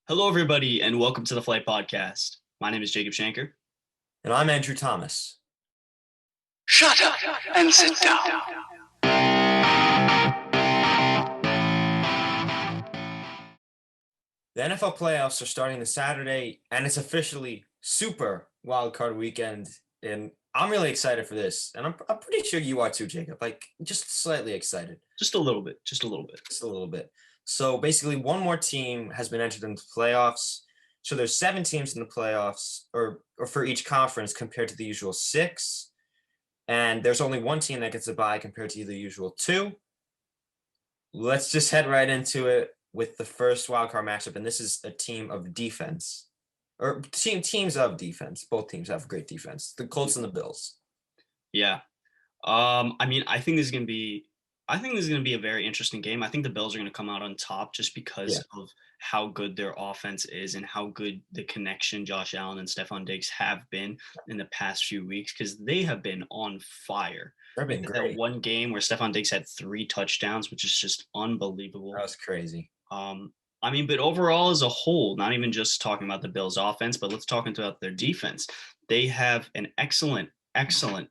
Hello, everybody, and welcome to the Flight Podcast. My name is Jacob Shanker. And I'm Andrew Thomas. Shut up and sit down. The NFL playoffs are starting this Saturday, and it's officially Super Wildcard Weekend. And I'm really excited for this. And I'm pretty sure you are too, Jacob. Like, just slightly excited. Just a little bit. Just a little bit. Just a little bit. So basically, one more team has been entered into playoffs. So there's 7 teams in the playoffs, or for each conference compared to the usual 6. And there's only one team that gets a bye compared to the usual 2. Let's just head right into it with the first wildcard matchup, and this is a team of defense, or teams of defense. Both teams have great defense. The Colts and the Bills. Yeah. I think this is going to be. I think this is going to be a very interesting game. I think the Bills are going to come out on top just because of how good their offense is and how good the connection Josh Allen and Stephon Diggs have been in the past few weeks because they have been on fire. They've been great. That one game where Stephon Diggs had 3 touchdowns, which is just unbelievable. That was crazy. But overall as a whole, not even just talking about the Bills offense, but let's talk about their defense. They have an excellent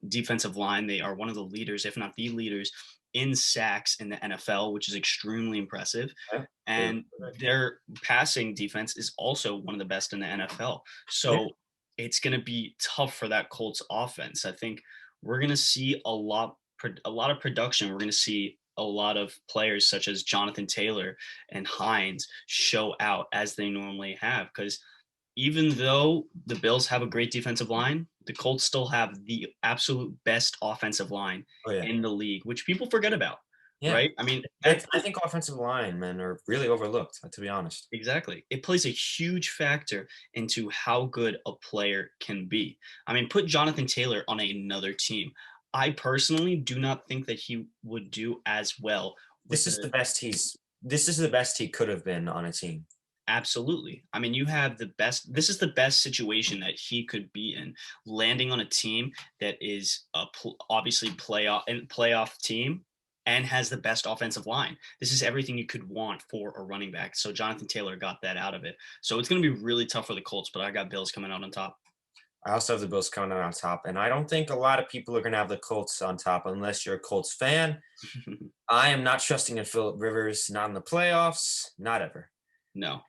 defensive line. They are one of the leaders, if not the leaders, in sacks in the NFL, which is extremely impressive. Yeah. And their passing defense is also one of the best in the NFL. So it's going to be tough for that Colts offense. I think we're going to see a lot of production. We're going to see a lot of players such as Jonathan Taylor and Hines show out as they normally have, because even though the Bills have a great defensive line, the Colts still have the absolute best offensive line in the league, which people forget about. Yeah. Right? I think offensive linemen are really overlooked, to be honest. Exactly. It plays a huge factor into how good a player can be. Put Jonathan Taylor on another team. I personally do not think that he would do as well. This is the best he could have been on a team. Absolutely. You have the best. This is the best situation that he could be in, landing on a team that is obviously playoff team and has the best offensive line. This is everything you could want for a running back. So Jonathan Taylor got that out of it. So it's going to be really tough for the Colts, but I got Bills coming out on top. I also have the Bills coming out on top, and I don't think a lot of people are going to have the Colts on top unless you're a Colts fan. I am not trusting in Phillip Rivers, not in the playoffs, not ever. No.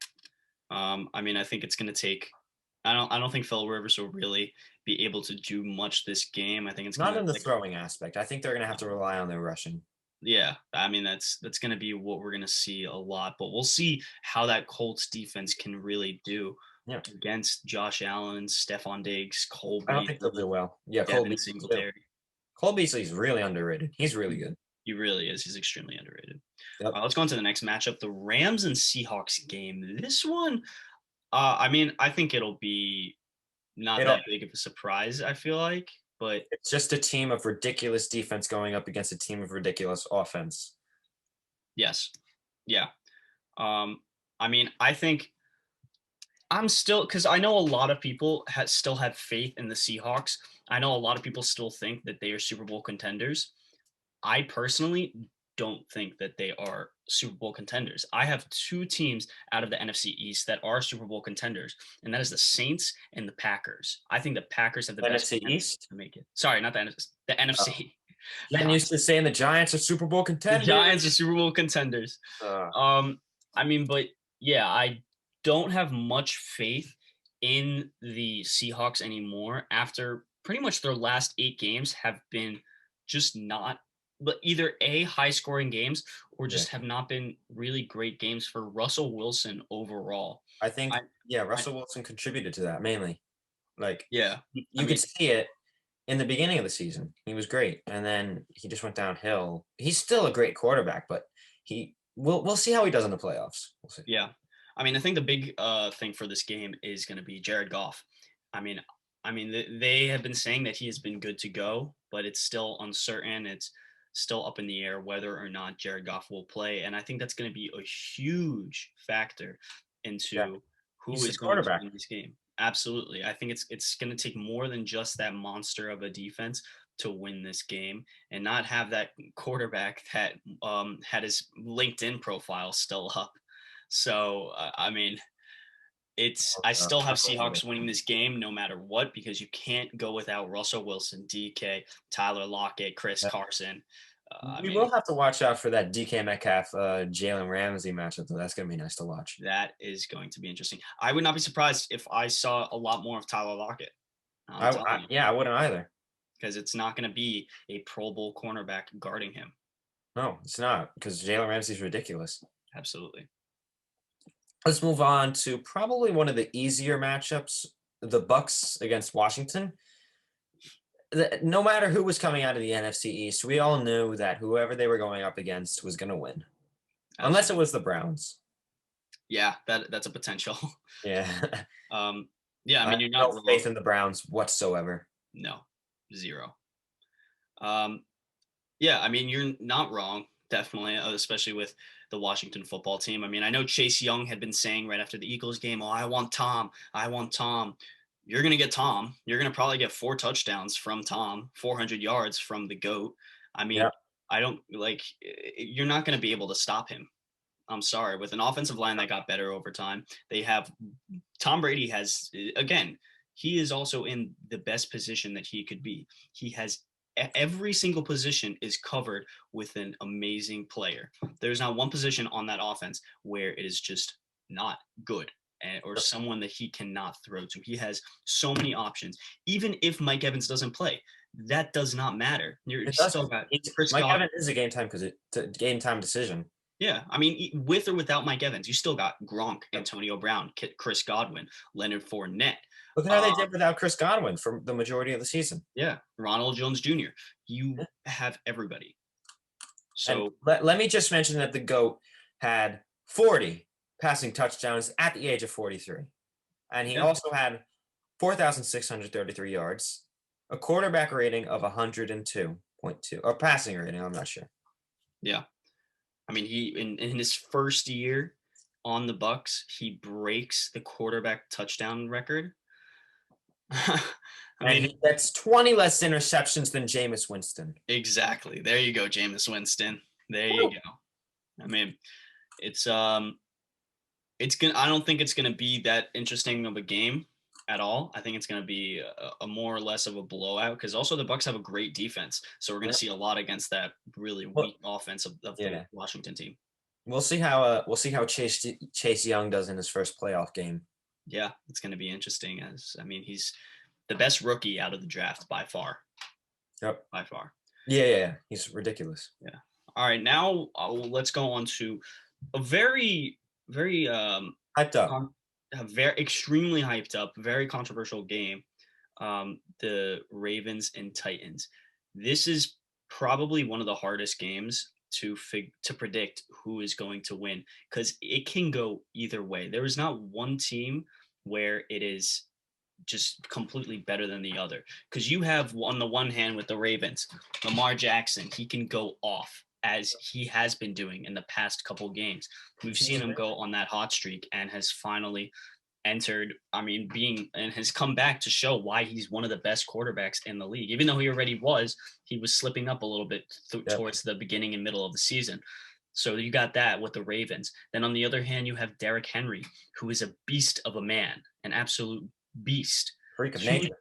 I think it's going to take. I don't think Phillip Rivers will really be able to do much this game. I think it's not in the throwing aspect. I think they're going to have to rely on their rushing. Yeah, that's going to be what we're going to see a lot, but we'll see how that Colts defense can really do against Josh Allen, Stephon Diggs, Cole Beasley. I don't think they'll do well. Yeah, Cole Beasley is really underrated. He's really good. He really is. He's extremely underrated. Yep. Let's go on to the next matchup, the Rams and Seahawks game. This one, I think it'll be not that big of a surprise, I feel like. But it's just a team of ridiculous defense going up against a team of ridiculous offense. Yes. Yeah. I think I'm still, because I know a lot of people still have faith in the Seahawks. I know a lot of people still think that they are Super Bowl contenders. I personally don't think that they are Super Bowl contenders. I have 2 teams out of the NFC East that are Super Bowl contenders, and that is the Saints and the Packers. I think the Packers have the best NFC East to make it. Sorry, not the NFC. The NFC. Then used to saying the Giants are Super Bowl contenders. The Giants are Super Bowl contenders. But yeah, I don't have much faith in the Seahawks anymore after pretty much their last 8 games have been just not. But either high-scoring games or just have not been really great games for Russell Wilson overall. I think, Russell Wilson contributed to that mainly. You could mean, see it in the beginning of the season. He was great, and then he just went downhill. He's still a great quarterback, but we'll see how he does in the playoffs. We'll see. Yeah, I think the big thing for this game is going to be Jared Goff. They have been saying that he has been good to go, but it's still uncertain. It's still up in the air whether or not Jared Goff will play. And I think that's going to be a huge factor into who is going to win this game. Absolutely. I think it's going to take more than just that monster of a defense to win this game and not have that quarterback that had his LinkedIn profile still up. So, I still have Yeah. Seahawks winning this game no matter what because you can't go without Russell Wilson, DK, Tyler Lockett, Chris Carson. I We mean, will have to watch out for that DK Metcalf, Jalen Ramsey matchup, though. That's going to be nice to watch. that is going to be interesting. I would not be surprised if I saw a lot more of Tyler Lockett. I'm telling you, Yeah, I wouldn't either. because it's not going to be a Pro Bowl cornerback guarding him. No, it's not because Jalen Ramsey's ridiculous. Absolutely. Let's move on to probably one of the easier matchups, the Bucks against Washington. No matter who was coming out of the NFC East, we all knew that whoever they were going up against was going to win, unless it Absolutely. was the Browns. Yeah, that's a potential. Yeah, Yeah, I I mean, have you're not no faith wrong. in the Browns whatsoever. No, zero. Um, yeah, I mean, you're not wrong, definitely, especially with the Washington football team. I mean, I know Chase Young had been saying right after the Eagles game, "Oh, I want Tom. I want Tom." You're going to get Tom. You're going to probably get 4 touchdowns from Tom, 400 yards from the GOAT. I mean, Yeah, I don't like you're not going to be able to stop him. I'm sorry. With an offensive line that got better over time, they have Tom Brady has again, he is also in the best position that he could be. He has every single position is covered with an amazing player. There's not one position on that offense where it is just not good or someone that he cannot throw to. He has so many options. Even if Mike Evans doesn't play, that does not matter. You it still doesn't. got Chris Mike God. Evans is a game time because it's a game time decision. Yeah, I mean, with or without Mike Evans, you still got Gronk, Antonio Brown, Chris Godwin, Leonard Fournette. Look at how they Uh, did without Chris Godwin for the majority of the season. yeah, Ronald Jones Jr. You have everybody. And So let me just mention that the GOAT had 40 passing touchdowns at the age of 43. And he yeah, also had 4,633 yards, a quarterback rating of 102.2, or passing rating, I'm not sure. yeah. I mean, he in his first year on the Bucks, he breaks the quarterback touchdown record. I And mean, he gets 20 less interceptions than Jameis Winston. exactly. There you go, Jameis Winston. There you Woo! go. I mean, it's it's gonna. I don't think it's gonna be that interesting of a game at all. I think it's gonna be a more or less of a blowout because also the Bucks have a great defense, so we're gonna Yeah. see a lot against that really Well, weak offense of the yeah. Washington team. We'll see how Chase Young does in his first playoff game. Yeah, it's gonna be interesting. As I mean, he's the best rookie out of the draft by far. Yep. By far. Yeah. He's ridiculous. Yeah. All right, now let's go on to a very Hyped up. a very extremely hyped up, very controversial game. The Ravens and Titans. This is probably one of the hardest games to predict who is going to win because it can go either way. There is not one team where it is just completely better than the other because you have on the one hand with the Ravens, Lamar Jackson, he can go off as he has been doing in the past couple games. We've seen him go on that hot streak and has finally entered, I mean, being and has come back to show why he's one of the best quarterbacks in the league. Even though he already was, he was slipping up a little bit Yep. towards the beginning and middle of the season. So you got that with the Ravens. Then on the other hand, you have Derrick Henry, who is a beast of a man, an absolute beast. Freak of Two, nature.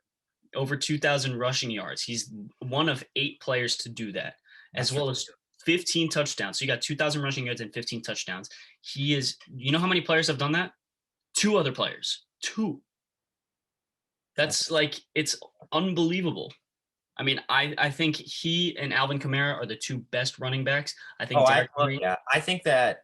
over 2,000 rushing yards. He's one of 8 players to do that, as That's well as ridiculous. 15 touchdowns. So you got 2,000 rushing yards and 15 touchdowns. He is, you know how many players have done that? 2 other players. 2. That's like, it's unbelievable. I mean, I think he and Alvin Kamara are the 2 best running backs. I Oh, think Derrick Henry, yeah. I think that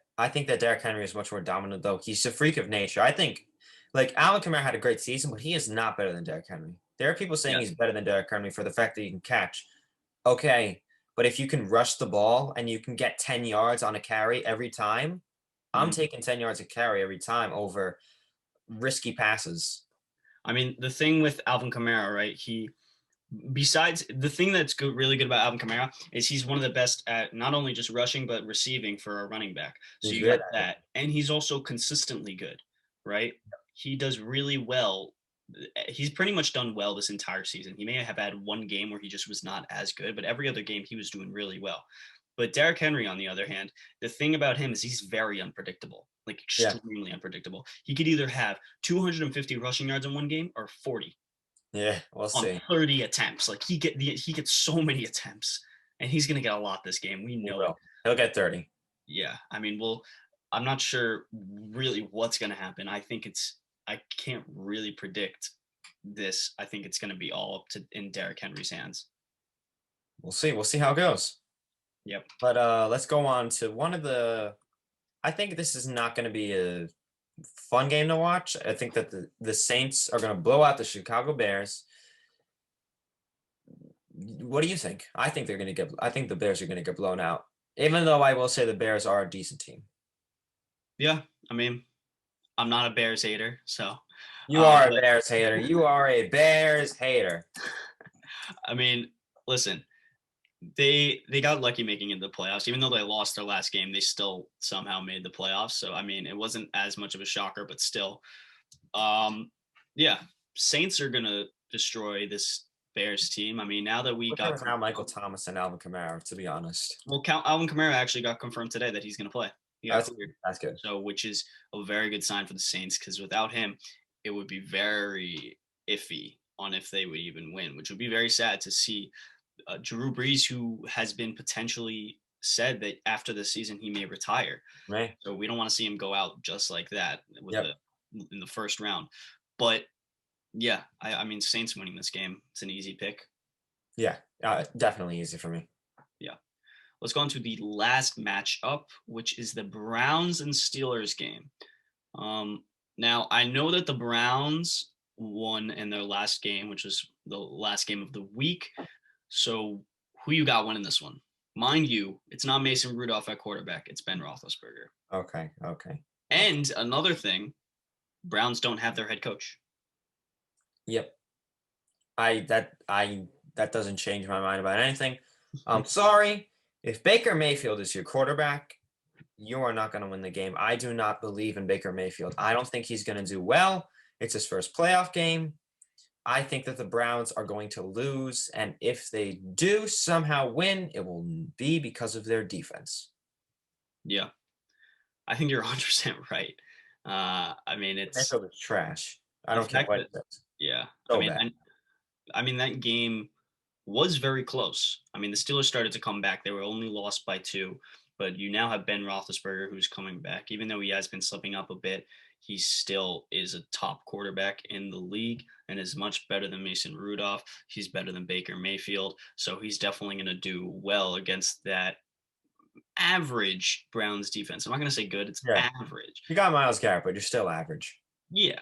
Derrick Henry is much more dominant, though. He's a freak of nature. I think, like, Alvin Kamara had a great season, but he is not better than Derrick Henry. There are people saying yeah. he's better than Derrick Henry for the fact that he can catch. Okay, but if you can rush the ball and you can get 10 yards on a carry every time, I'm Mhm. taking 10 yards a carry every time over risky passes. I mean, the thing with Alvin Kamara, right? Besides the thing that's good, really good about Alvin Kamara is he's one of the best at not only just rushing but receiving for a running back. So He's you good got at it. that, and he's also consistently good, right? He does really well. He's pretty much done well this entire season. He may have had one game where he just was not as good, but every other game he was doing really well. But Derrick Henry, on the other hand, the thing about him is he's very unpredictable, like Yeah. extremely unpredictable. He could either have 250 rushing yards in one game or 40 Yeah, we'll on see. 30 attempts. Like he gets so many attempts, and he's gonna get a lot this game. We He know it. will. He'll get 30. Yeah, I mean, I'm not sure really what's gonna happen. I can't really predict this. I think it's gonna be all up to in Derrick Henry's hands. We'll see. We'll see how it goes. Yep. But let's go on to one of the. I think this is not going to be a fun game to watch. I think that the Saints are going to blow out the Chicago Bears. What do you think? I think they're going to get. I think the Bears are going to get blown out. Even though I will say the Bears are a decent team. Yeah, I mean, I'm not a Bears hater, so You are a but Bears hater. You are a Bears hater. I mean, listen, they got lucky making it the playoffs. Even though they lost their last game, they still somehow made the playoffs. So I mean, it wasn't as much of a shocker, but still, um, yeah, Saints are gonna destroy this Bears team. I mean, now that we Look at got without Michael Thomas and Alvin Kamara, to be honest. well, Alvin Kamara actually got confirmed today that he's gonna play. He got That's cleared, that's good. so which is a very good sign for the Saints because without him, it would be very iffy on if they would even win, which would be very sad to see Drew Brees, who has been potentially said that after the season he may retire. Right? So we don't want to see him go out just like that with Yep. in the first round. But yeah, I mean Saints winning this game. It's an easy pick. Yeah. Definitely easy for me. Yeah. Let's go on to the last matchup, which is the Browns and Steelers game. Now I know that the Browns won in their last game, which was the last game of the week. So who you got winning this one? Mind you, it's not Mason Rudolph at quarterback. It's Ben Roethlisberger. Okay. Okay. And another thing, Browns don't have their head coach. Yep. That doesn't change my mind about anything. I'm sorry. If Baker Mayfield is your quarterback, you are not going to win the game. I do not believe in Baker Mayfield. I don't think he's going to do well. It's his first playoff game. I think that the Browns are going to lose, and if they do somehow win, it will be because of their defense. Yeah, I think you're 100% right. I mean, it's Mayfield is trash. I the don't care fact what that it is. yeah. So bad. I mean that game was very close. I mean, the Steelers started to come back. They were only lost by 2, but you now have Ben Roethlisberger who's coming back. Even though he has been slipping up a bit, he still is a top quarterback in the league and is much better than Mason Rudolph. He's better than Baker Mayfield, so he's definitely going to do well against that average Browns defense. I'm not going to say good; it's Yeah. average. You got Myles Garrett, but you're still average. Yeah,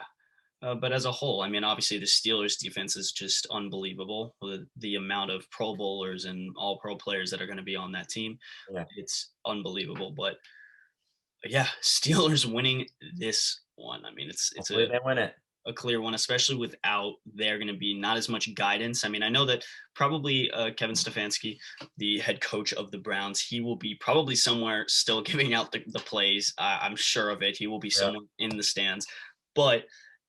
but as a whole, I mean, obviously the Steelers defense is just unbelievable. The amount of Pro Bowlers and All Pro players that are going to be on that team, Yeah. it's unbelievable. But yeah, Steelers winning this one. I mean, it's Hopefully they win it. a clear one, especially without there going to be not as much guidance. I mean, I know that probably Kevin Stefanski, the head coach of the Browns, he will be probably somewhere still giving out the plays. I'm sure of it. He will be Yeah. somewhere in the stands, but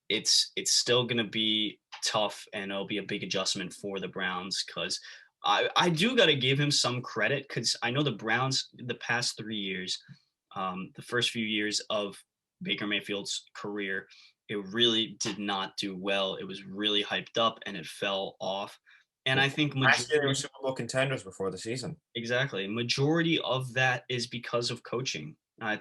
it's still going to be tough, and it'll be a big adjustment for the Browns because I do got to give him some credit because I know the Browns the past 3 years, the first few years of Baker Mayfield's career, it really did not do well. It was really hyped up and it fell off. And I think Last year they were Super Bowl contenders before the season. exactly majority of that is because of coaching. I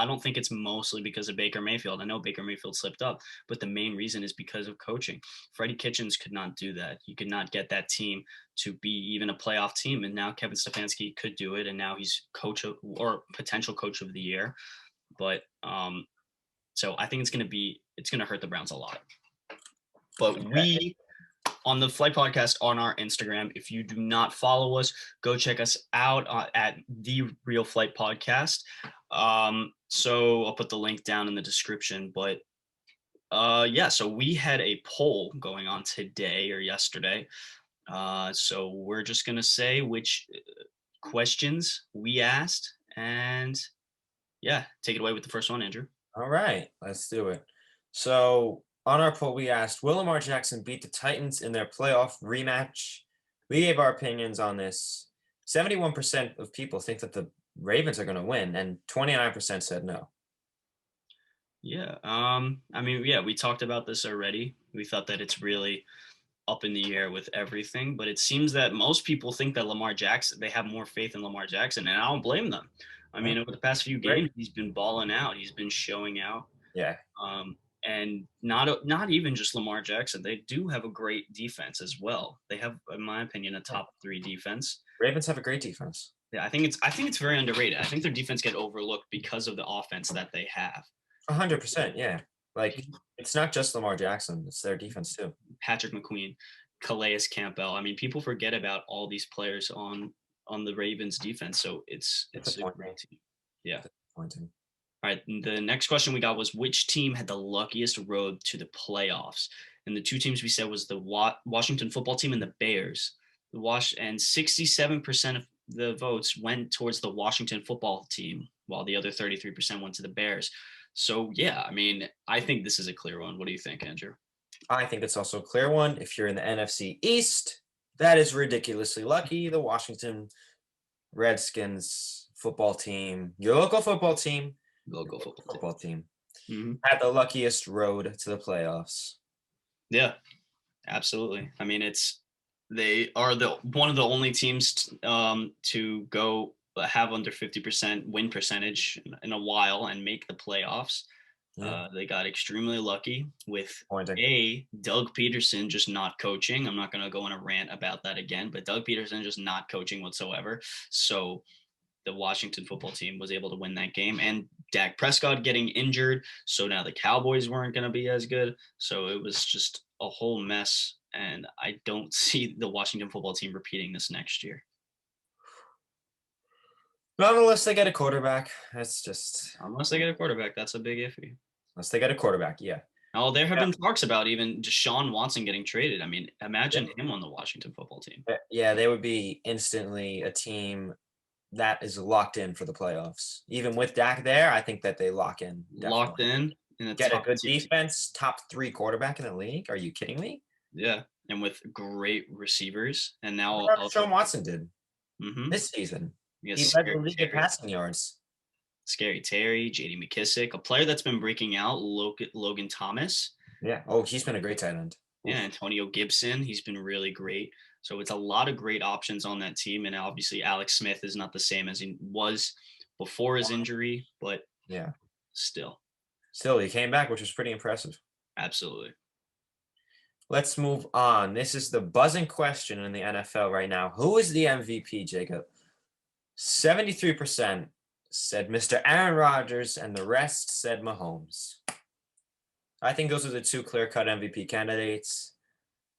don't think it's mostly because of Baker Mayfield. I know Baker Mayfield slipped up, but the main reason is because of coaching. Freddie Kitchens could not do that. He could not get that team to be even a playoff team. And now Kevin Stefanski could do it. And now he's or potential coach of the year. But so I think it's going to hurt the Browns a lot. But we on the Flight Podcast on our Instagram, if you do not follow us, go check us out at the Real Flight Podcast. So I'll put the link down in the description. But yeah, so we had a poll going on today or yesterday. So we're just gonna say which questions we asked, and yeah, take it away with the first one, Andrew. All right, let's do it. So on our poll, we asked, will Lamar Jackson beat the Titans in their playoff rematch? We gave our opinions on this. 71% of people think that the Ravens are going to win, and 29% said no. Yeah. I mean, yeah, we talked about this already. We thought that it's really up in the air with everything, but it seems that most people think that Lamar Jackson, they have more faith in Lamar Jackson, and I don't blame them. I Yeah, mean, over the past few great. games, he's been balling out. He's been showing out. Yeah, And not even just Lamar Jackson. They do have a great defense as well. They have, in my opinion, a yeah. top three defense. Ravens have a great defense. Yeah, I think it's very underrated. I think their defense get overlooked because of the offense that they have. 100%. Yeah, like it's not just Lamar Jackson; it's their defense too. Patrick McQueen, Calais Campbell. I mean, people forget about all these players on the Ravens defense. So it's a Disappointing. great team. Yeah. Disappointing. All right. The next question we got was which team had the luckiest road to the playoffs? And the two teams we said was the Washington football team and the Bears. And 67% of the votes went towards the Washington football team, while the other 33% went to the Bears. So yeah, I mean, I think this is a clear one. What do you think, Andrew? I think it's also a clear one. If you're in the NFC East, that is ridiculously lucky. The Washington Redskins football team, your local football team, Local your local football football team, team. Mm-hmm. had the luckiest road to the playoffs. Yeah, absolutely. I mean, they are the one of the only teams to go have under 50% win percentage in a while and make the playoffs. Yeah, They got extremely lucky with pointing. Doug Peterson just not coaching. I'm not going to go on a rant about that again, but Doug Peterson just not coaching whatsoever. So the Washington football team was able to win that game, and Dak Prescott getting injured. So now the Cowboys weren't going to be as good. So it was just a whole mess. And I don't see the Washington football team repeating this next year. Not unless they get a quarterback. That's just Unless they get a quarterback, that's a big iffy. unless they get a quarterback. Yeah. Oh, there have Yeah. been talks about even Deshaun Watson getting traded. I mean, imagine him on the Washington football team. Yeah, they would be instantly a team that is locked in for the playoffs. Even with Dak there, I think that they lock in. Locked Definitely. in the Get a top good tier team. defense, top 3 quarterback in the league. Are you kidding me? Yeah, and with great receivers, and now Look what also, Deshaun Watson did mm-hmm, this season. you got He led the league in passing yards. Scary Terry, J.D. McKissick, a player that's been breaking out, Logan Thomas. Yeah. Oh, he's been a great tight end. Yeah, Antonio Gibson, he's been really great. So it's a lot of great options on that team, and obviously Alex Smith is not the same as he was before his injury, but Yeah. still, He came back, which was pretty impressive. absolutely. Let's move on. This is the buzzing question in the NFL right now. Who is the MVP, Jacob? 73% said Mr. Aaron Rodgers, and the rest said Mahomes. I think those are the two clear-cut MVP candidates.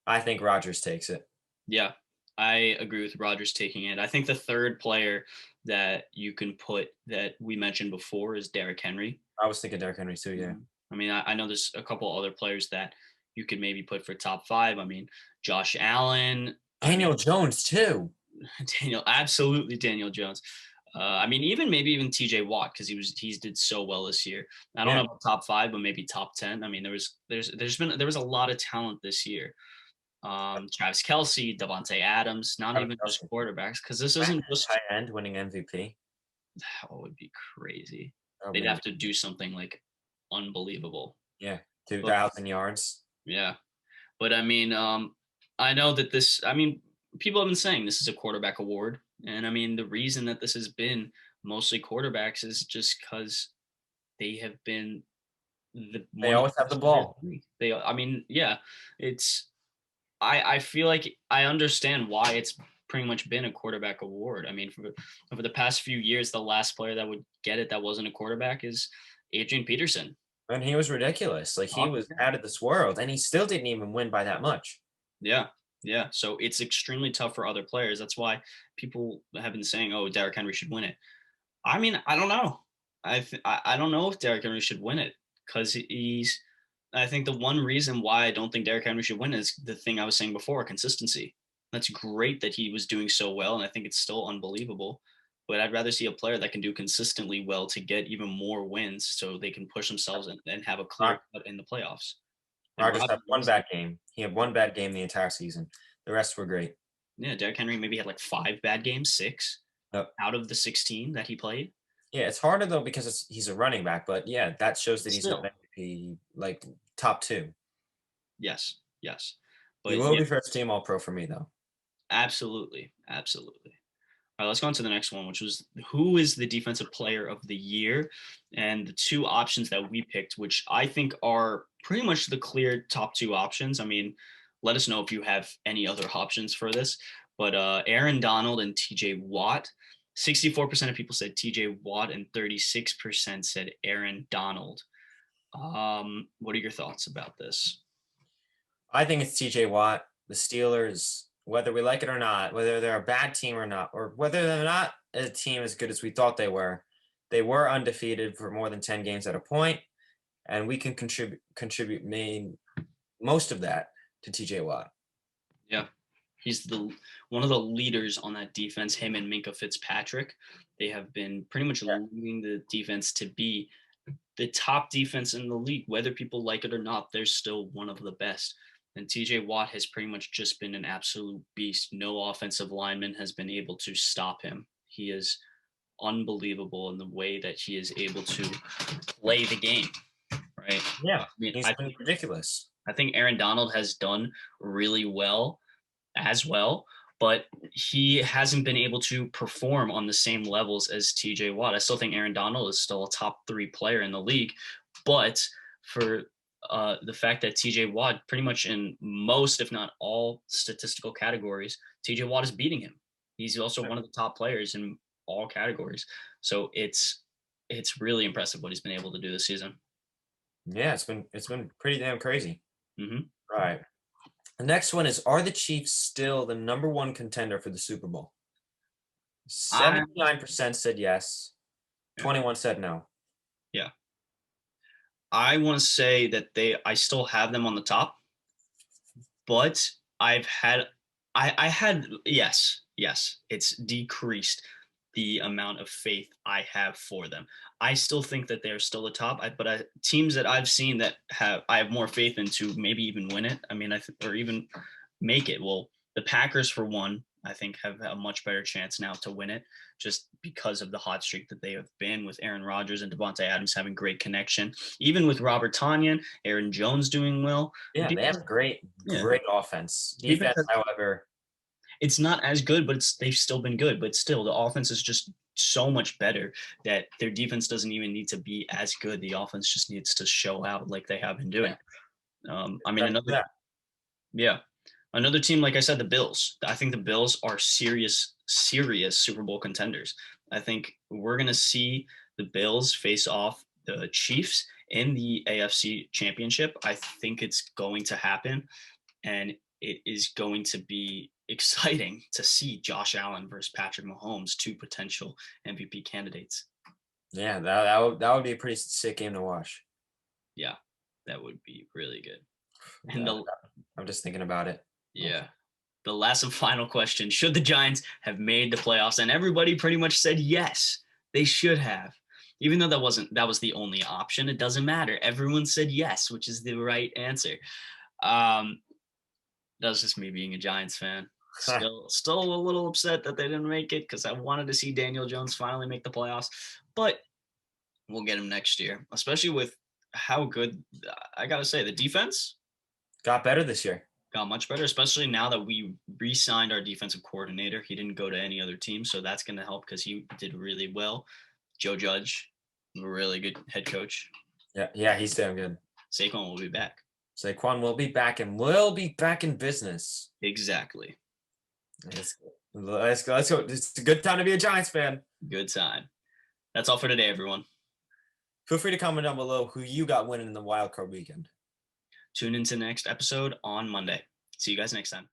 I think Rodgers takes it. Yeah, I agree with Rodgers taking it. I think the third player that you can put that we mentioned before is Derrick Henry. I was thinking Derrick Henry too, yeah. I mean, I know there's a couple other players that you could maybe put for top 5. I mean, Josh Allen. Daniel Jones too. Absolutely Daniel Jones. I mean, even TJ Watt, because he did so well this year. I don't know about top 5, but maybe top 10. I mean, there was a lot of talent this year. Travis Kelce, Devontae Adams, not even just quarterbacks, because this isn't just tight end winning MVP. that would be crazy. Oh, They'd man. have to do something like unbelievable. Yeah, 2,000 yards. Yeah, but I mean, I know that this. I mean, people have been saying this is a quarterback award, and I mean the reason that this has been mostly quarterbacks is just because they have been They always have the ball. I mean, yeah, it's. I feel like I understand why it's pretty much been a quarterback award. I mean, over the past few years, the last player that would get it that wasn't a quarterback is Adrian Peterson. And he was ridiculous. Like, he was out of this world, and he still didn't even win by that much. Yeah. Yeah. So it's extremely tough for other players. That's why people have been saying, oh, Derrick Henry should win it. I mean, I don't know. I don't know if Derrick Henry should win it because I think the one reason why I don't think Derrick Henry should win is the thing I was saying before, consistency. That's great that he was doing so well, and I think it's still unbelievable. But I'd rather see a player that can do consistently well to get even more wins so they can push themselves and have a clear cut in the playoffs. Rodgers had one bad game. He had one bad game the entire season. The rest were great. Yeah, Derrick Henry maybe had like 5 bad games, 6 Yep. out of the 16 that he played. Yeah, it's harder though because he's a running back, but yeah, that shows that he's not Still, MVP like top 2. yes, yes. He But will yeah, be first team All Pro for me though. absolutely, absolutely. All right, let's go on to the next one, which was who is the defensive player of the year? And the 2 options that we picked, which I think are pretty much the clear top 2 options. I mean, let us know if you have any other options for this. But Aaron Donald and TJ Watt. 64% of people said TJ Watt and 36% said Aaron Donald. What are your thoughts about this? I think it's TJ Watt. The Steelers, whether we like it or not, whether they're a bad team or not, or whether they're not a team as good as we thought they were undefeated for more than 10 games at a point, and we can contribute most of that to TJ Watt. Yeah. He's one of the leaders on that defense, him and Minka Fitzpatrick. They have been pretty much Yeah. leading the defense to be the top defense in the league. Whether people like it or not, they're still one of the best. And TJ Watt has pretty much just been an absolute beast. No offensive lineman has been able to stop him. He is unbelievable in the way that he is able to play the game, right? Yeah, I mean, he's been ridiculous. I think Aaron Donald has done really well as well, but he hasn't been able to perform on the same levels as TJ Watt. I still think Aaron Donald is still a top 3 player in the league, but for the fact that TJ Watt pretty much in most, if not all statistical categories, TJ Watt is beating him. He's also one of the top players in all categories. So it's really impressive what he's been able to do this season. Yeah, it's been pretty damn crazy. Mm-hmm. Right. The next one is, are the Chiefs still the number 1 contender for the Super Bowl? 79% said yes. 21 said no. Yeah. I want to say that I still have them on the top, but I had, yes, it's decreased the amount of faith I have for them. I still think that they're still the top, but teams that I've seen that I have more faith in to maybe even win it. I mean, or even make it. Well, the Packers, for one, I think have a much better chance now to win it, just because of the hot streak that they have been with Aaron Rodgers and Devontae Adams having great connection. Even with Robert Tonyan, Aaron Jones doing well. Yeah, they have a great offense. Defense, however, it's not as good, but they've still been good. But still, the offense is just so much better that their defense doesn't even need to be as good. The offense just needs to show out like they have been doing. I mean, another team, like I said, the Bills. I think the Bills are serious Super Bowl contenders. I think we're going to see the Bills face off the Chiefs in the AFC Championship. I think it's going to happen, and it is going to be exciting to see Josh Allen versus Patrick Mahomes, 2 potential MVP candidates. Yeah, that would be a pretty sick game to watch. Yeah, that would be really good. And I'm just thinking about it. Yeah. The last and final question, should the Giants have made the playoffs? And everybody pretty much said yes, they should have. Even though that was the only option, it doesn't matter. Everyone said yes, which is the right answer. That was just me being a Giants fan. Still a little upset that they didn't make it because I wanted to see Daniel Jones finally make the playoffs. But we'll get him next year, especially with how good, I got to say, the defense got better this year. Got much better, especially now that we re-signed our defensive coordinator. He didn't go to any other team, so that's going to help because he did really well. Joe Judge, a really good head coach. Yeah, he's damn good. Saquon will be back. Saquon will be back and will be back in business. Exactly. Let's go. It's a good time to be a Giants fan. Good time. That's all for today, everyone. Feel free to comment down below who you got winning in the wild card weekend. Tune into the next episode on Monday. See you guys next time.